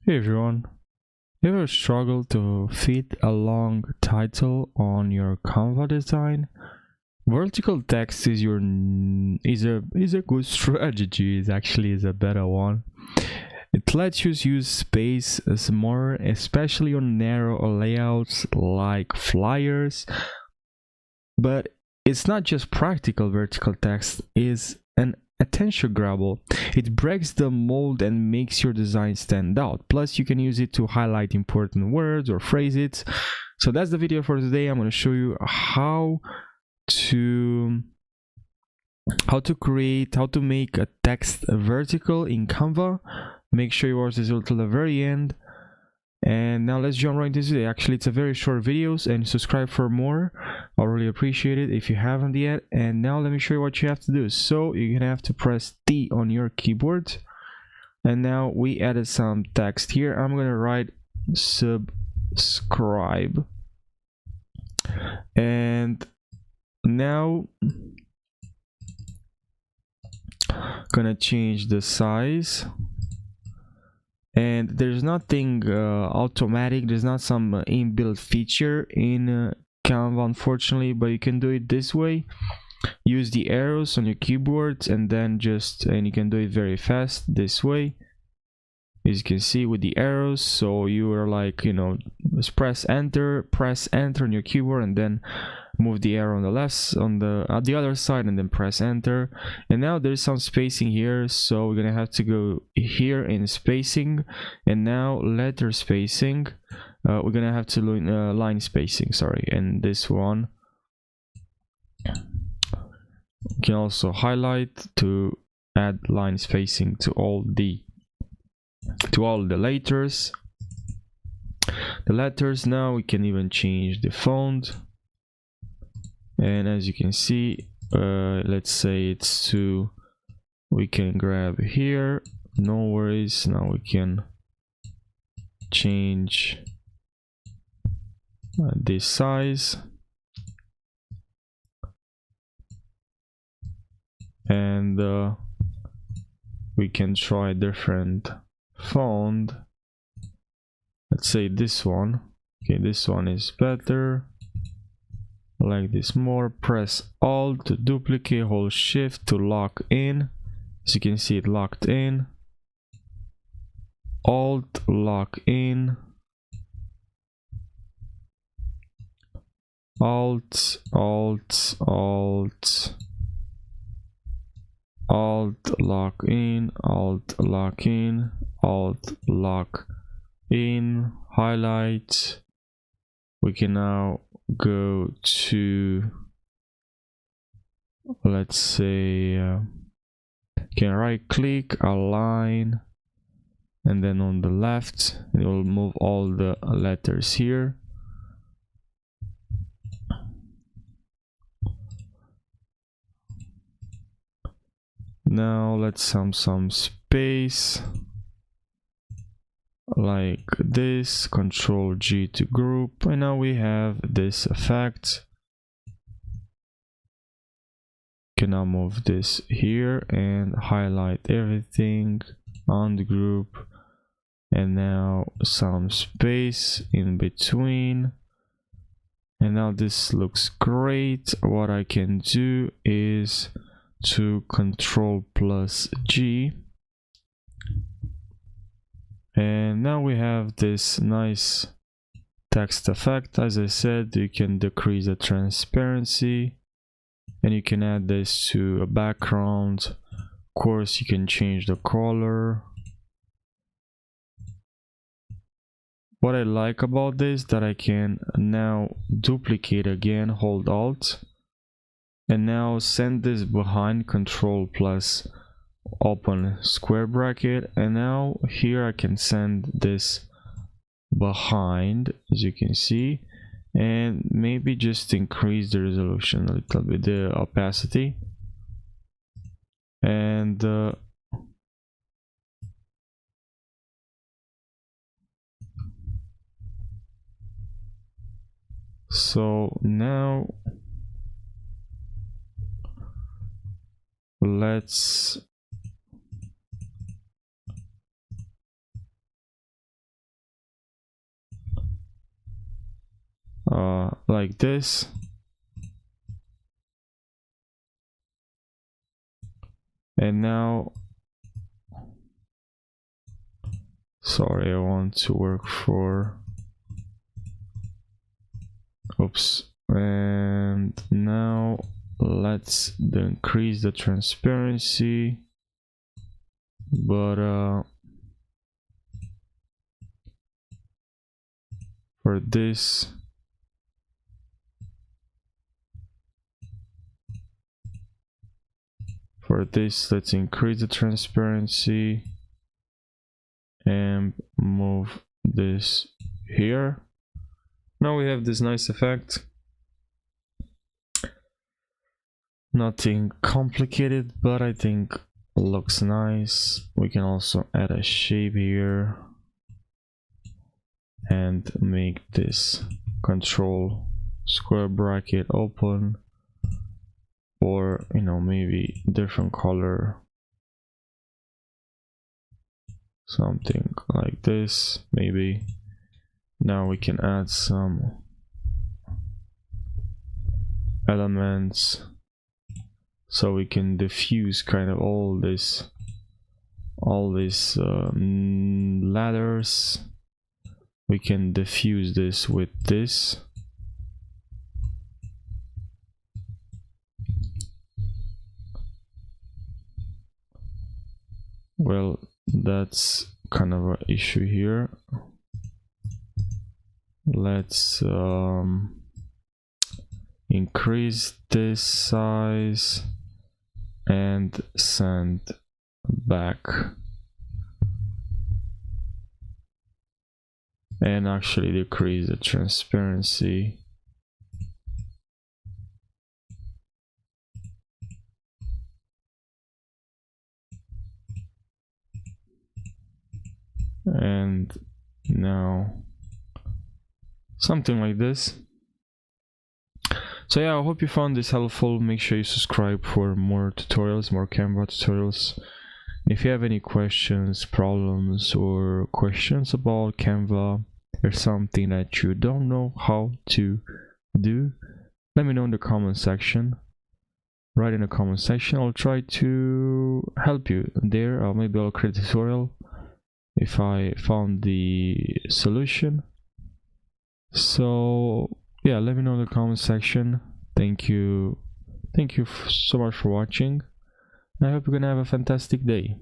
Hey everyone, you ever struggle to fit a long title on your Canva design? Vertical text is a good strategy. It actually is a better one. It lets you use space as more, especially on narrow layouts like flyers. But it's not just practical. Vertical text is an attention grabber. It breaks the mold and makes your design stand out. Plus, you can use it to highlight important words or phrases. So that's the video for today. I'm going to show you how to make a text vertical in Canva. Make sure you watch this until the very end. And now let's jump right into this video. Actually, it's a very short videos, and subscribe for more. I'll really appreciate it if you haven't yet. And now let me show you what you have to do. So you're gonna have to press T on your keyboard, and now we added some text here. I'm gonna write subscribe, and now gonna change the size. And there's nothing automatic, there's not some inbuilt feature in Canva, unfortunately, but you can do it this way. Use the arrows on your keyboard, and then you can do it very fast this way, as you can see with the arrows. So you are like, just press enter on your keyboard, and then move the arrow on the left on the other side, and then press enter. And now there's some spacing here, so we're gonna have to go here in spacing, and now letter spacing. We're gonna have to line spacing, sorry. And this one you can also highlight to add line spacing to all the letters. Now we can even change the font. And as you can see, let's say it's 2, we can grab here, no worries. Now we can change this size, and we can try different font. Let's say this one. Okay, this one is better. Like this more. Press Alt to duplicate, hold Shift to lock in. As you can see, it locked in. Alt, lock in. Alt, lock in, Alt, lock in, Alt, lock in, highlight. We can now go to, let's say, can right click, align, and then on the left it will move all the letters here. Now let's some space like this, Control G to group, and now we have this effect. Can now move this here and highlight everything on the group, and now some space in between, and now this looks great. What I can do is to Control plus G, and now we have this nice text effect. As I said, you can decrease the transparency, and you can add this to a background. Of course, you can change the color. What I like about this, that I can now duplicate again, hold Alt, and now send this behind, Control plus open square bracket, and now here I can send this behind, as you can see, and maybe just increase the resolution a little bit, the opacity, and so now let's like this. And now, sorry, I want to work for, oops. And now let's increase the transparency, but for this, let's increase the transparency and move this here. Now we have this nice effect. Nothing complicated, but I think it looks nice. We can also add a shape here and make this control square bracket open, or you know, maybe different color, something like this maybe. Now we can add some elements so we can diffuse kind of all these ladders. We can diffuse this with this. Well, that's kind of an issue here. Let's increase this size and send back, and actually decrease the transparency. And now something like this. So yeah, I hope you found this helpful. Make sure you subscribe for more tutorials, more Canva tutorials. If you have any questions, problems, or questions about Canva, or something that you don't know how to do, let me know in the comment section. Write in the comment section. I'll try to help you there, or maybe I'll create a tutorial if I found the solution. So yeah, let me know in the comment section. Thank you so much for watching. I hope you're gonna have a fantastic day.